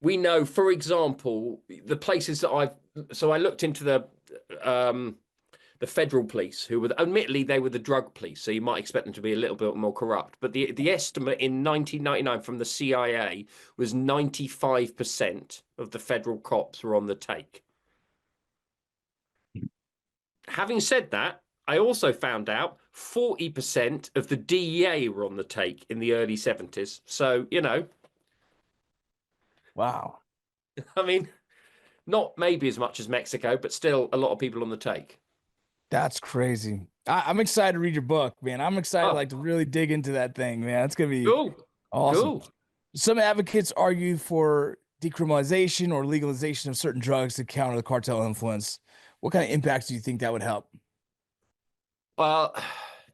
we know, for example, the places that I looked into the federal police, who were admittedly they were the drug police, so you might expect them to be a little bit more corrupt. But the estimate in 1999 from the CIA was 95% of the federal cops were on the take. Having said that, I also found out 40% of the DEA were on the take in the early 70s. So, Wow. I mean, not maybe as much as Mexico, but still a lot of people on the take. That's crazy. I'm excited to read your book, man. I'm excited Oh, like to really dig into that thing, man. It's gonna be cool. awesome. Cool. Some advocates argue for decriminalization or legalization of certain drugs to counter the cartel influence. What kind of impacts do you think that would help? Well,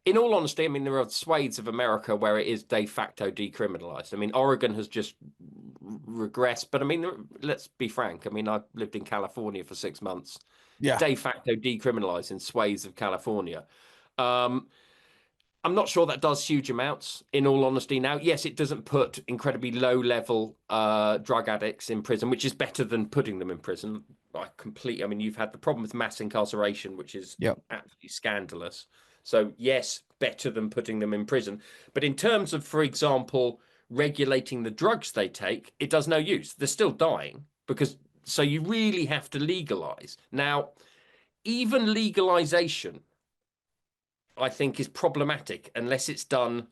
in all honesty, I mean, there are swathes of America where it is de facto decriminalized. I mean, Oregon has just regressed, but I mean, let's be frank. I mean, I lived in California for 6 months. It's Yeah. de facto decriminalized in swathes of California. Um, I'm not sure that does huge amounts, in all honesty. Now, yes, it doesn't put incredibly low level drug addicts in prison, which is better than putting them in prison. I mean, you've had the problem with mass incarceration, which is Yep. absolutely scandalous. So, yes, better than putting them in prison. But in terms of, for example, regulating the drugs they take, it does no use. They're still dying because so you really have to legalize. Now, even legalization I think is problematic unless it's done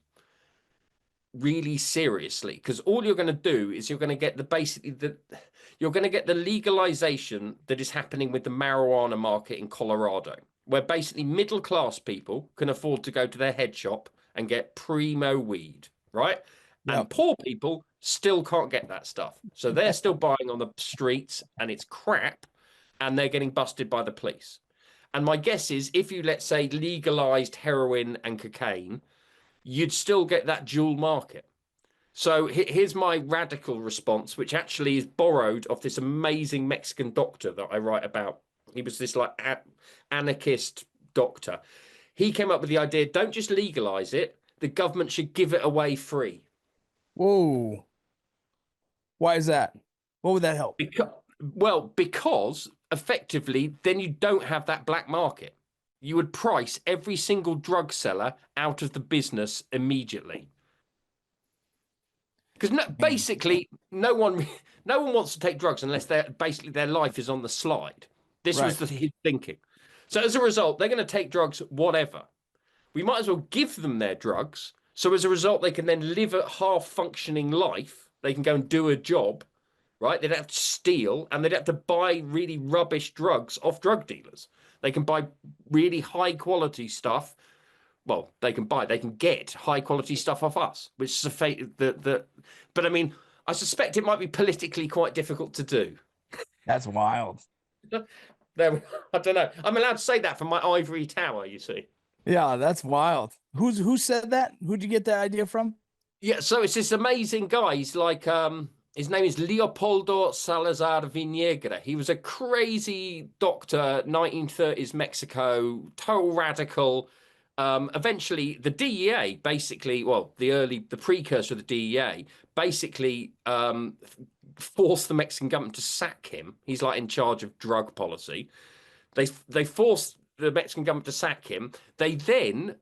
really seriously. Because all you're going to do is you're going to get you're going to get the legalization that is happening with the marijuana market in Colorado, where basically middle class people can afford to go to their head shop and get primo weed, right? And Yep. poor people still can't get that stuff. So they're still buying on the streets and it's crap and they're getting busted by the police. And my guess is if you, let's say, legalized heroin and cocaine, you'd still get that dual market. So here's my radical response, which actually is borrowed off this amazing Mexican doctor that I write about. He was this like anarchist doctor. He came up with the idea, don't just legalize it, the government should give it away free. Whoa. Why is that? What would that help? Because effectively, then you don't have that black market. You would price every single drug seller out of the business immediately. Because Man. basically, no one wants to take drugs unless their life is on the slide. This was Right. his thinking. So as a result, they're going to take drugs, whatever. We might as well give them their drugs. So as a result, they can then live a half functioning life. They can go and do a job, right? They'd have to steal and they'd have to buy really rubbish drugs off drug dealers. They can buy really high quality stuff. Well, they can get high quality stuff off us, which is a fate that, but I mean, I suspect it might be politically quite difficult to do. That's wild. There, I don't know. I'm allowed to say that from my ivory tower, you see. Yeah, that's wild. Who said that? Who'd you get that idea from? Yeah, so it's this amazing guy. He's like his name is Leopoldo Salazar Vinegra. He was a crazy doctor, 1930s Mexico, total radical. Eventually the DEA basically, well, the precursor of the DEA basically forced the Mexican government to sack him. He's like in charge of drug policy. They forced the Mexican government to sack him. They then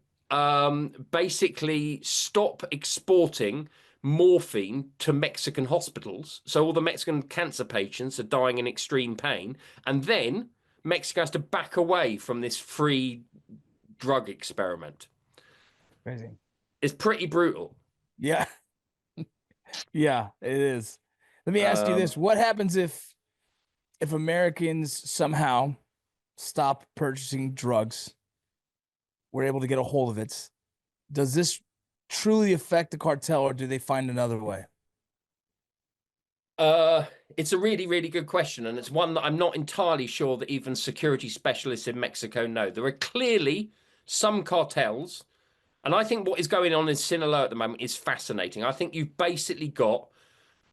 basically stop exporting morphine to Mexican hospitals. So all the Mexican cancer patients are dying in extreme pain. And then Mexico has to back away from this free drug experiment. Crazy. It's pretty brutal. Yeah. Yeah, it is. Let me ask you Um, this. What happens if Americans somehow stop purchasing drugs? We're able to get a hold of it. Does this truly affect the cartel or do they find another way? uh, it's a really, really good question, and it's one that I'm not entirely sure that even security specialists in Mexico know. There are clearly some cartels. And I think what is going on in Sinaloa at the moment is fascinating. I think you've basically got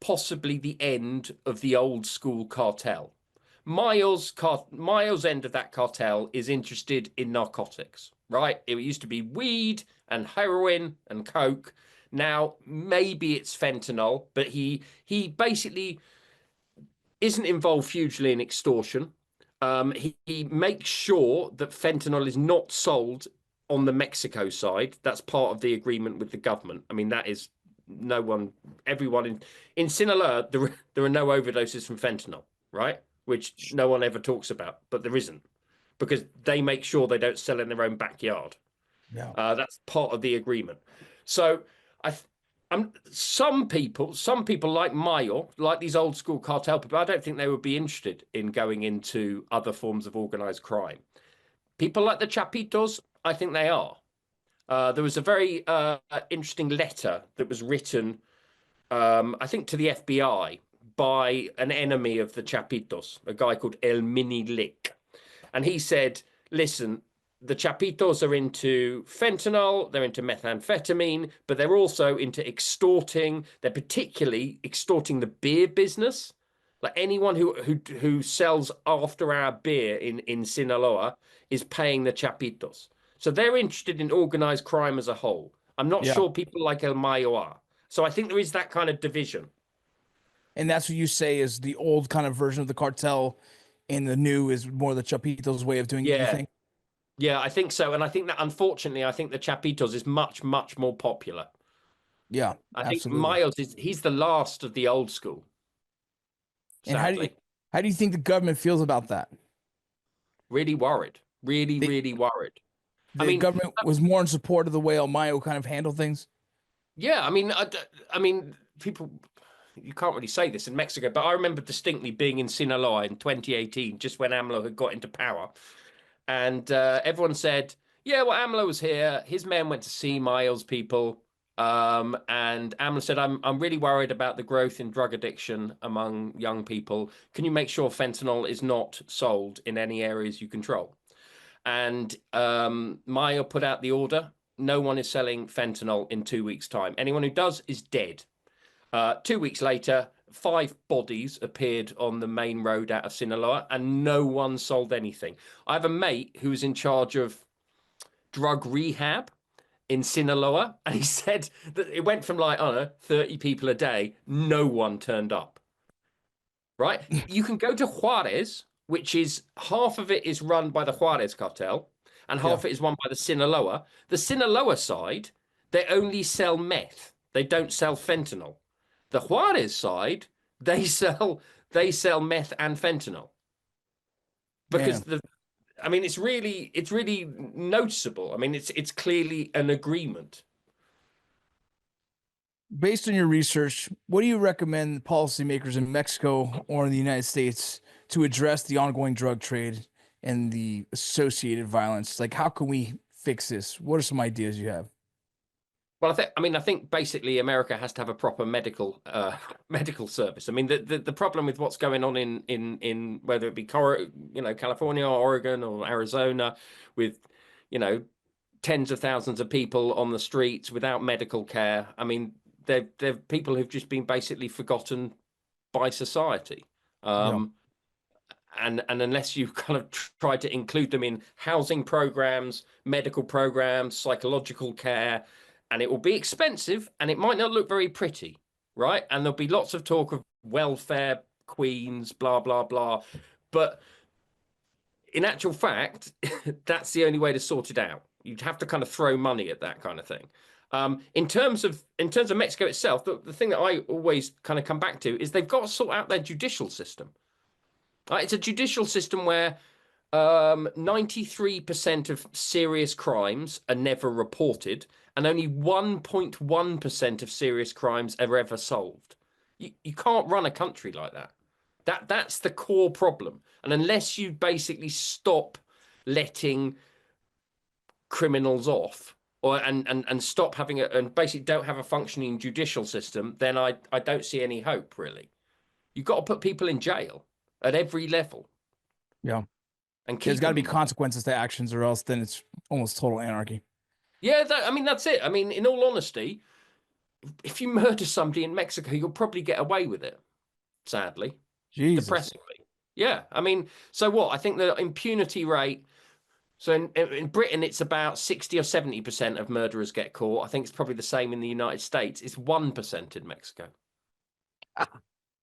possibly the end of the old school cartel. Miles' end of that cartel is interested in narcotics, right? It used to be weed and heroin and coke. Now maybe it's fentanyl, but he basically isn't involved hugely in extortion. He makes sure that fentanyl is not sold on the Mexico side. That's part of the agreement with the government. I mean, that is no one, everyone in Sinaloa, there are no overdoses from fentanyl, right? Which no one ever talks about, but there isn't because they make sure they don't sell in their own backyard. Yeah. That's part of the agreement. So I, some people like Mayo, like these old school cartel people, I don't think they would be interested in going into other forms of organized crime. People like the Chapitos, I think they are. There was a very interesting letter that was written, I think, to the FBI by an enemy of the Chapitos, a guy called El Mini Lick. And he said, listen, the Chapitos are into fentanyl, they're into methamphetamine, but they're also into extorting. They're particularly extorting the beer business. Like anyone who sells after our beer in Sinaloa is paying the Chapitos. So they're interested in organized crime as a whole. I'm not Yeah. sure people like El Mayo are. So I think there is that kind of division. And that's what you say is the old kind of version of the cartel, and the new is more the Chapito's way of doing it, you Yeah, think? yeah, I think so. And I think that unfortunately, I think the Chapitos is much, much more popular. Yeah, I think absolutely. Miles he's the last of the old school, And sadly. how do you think the government feels about that? Really worried. Really, The really worried. I the mean, government was more in support of the way El Mayo kind of handled things. yeah, I mean, people, you can't really say this in Mexico, but I remember distinctly being in Sinaloa in 2018, just when AMLO had got into power. And everyone said, yeah, well, AMLO was here. His men went to see Miles people. And AMLO said, I'm really worried about the growth in drug addiction among young people. Can you make sure fentanyl is not sold in any areas you control? And Maya put out the order. No one is selling fentanyl in 2 weeks' time. Anyone who does is dead. 2 weeks later, 5 bodies appeared on the main road out of Sinaloa, and no one sold anything. I have a mate who was in charge of drug rehab in Sinaloa, and he said that it went from like, I don't know, 30 people a day, no one turned up. Right? You can go to Juarez, which is half of it is run by the Juarez cartel, and Yeah. half it is run by the Sinaloa. The Sinaloa side, they only sell meth. They don't sell fentanyl. The Juarez side, they sell meth and fentanyl because Man, I mean it's really noticeable. I mean it's clearly an agreement. based on your research, what do you recommend policymakers in Mexico or in the United States to address the ongoing drug trade and the associated violence? Like, how can we fix this? What are some ideas you have? Well, I think basically America has to have a proper medical medical service. I mean, the problem with what's going on in whether it be California or Oregon or Arizona, with you know tens of thousands of people on the streets without medical care. I mean, they're people who've just been basically forgotten by society. Yeah. Um, and unless you kind of try to include them in housing programs, medical programs, psychological care, and it will be expensive and it might not look very pretty, right? And there'll be lots of talk of welfare queens, blah blah blah, but in actual fact, that's the only way to sort it out. You'd have to kind of throw money at that kind of thing. In terms of Mexico itself, the thing that I always kind of come back to is they've got to sort out their judicial system. It's a judicial system where 93% of serious crimes are never reported, and only 1.1% of serious crimes are ever solved. You can't run a country like that. That's the core problem. And unless you basically stop letting criminals off and stop having and basically don't have a functioning judicial system, then I don't see any hope really. You've got to put people in jail at every level Yeah. and There's keep got to them be in jail. consequences to actions, or else then it's almost total anarchy. Yeah, I mean that's it. I mean, in all honesty, if you murder somebody in Mexico, you'll probably get away with it. Sadly, Jesus. depressingly. Yeah, I mean, so what? I think the impunity rate. So in Britain, it's about 60 or 70% of murderers get caught. I think it's probably the same in the United States. It's 1% in Mexico.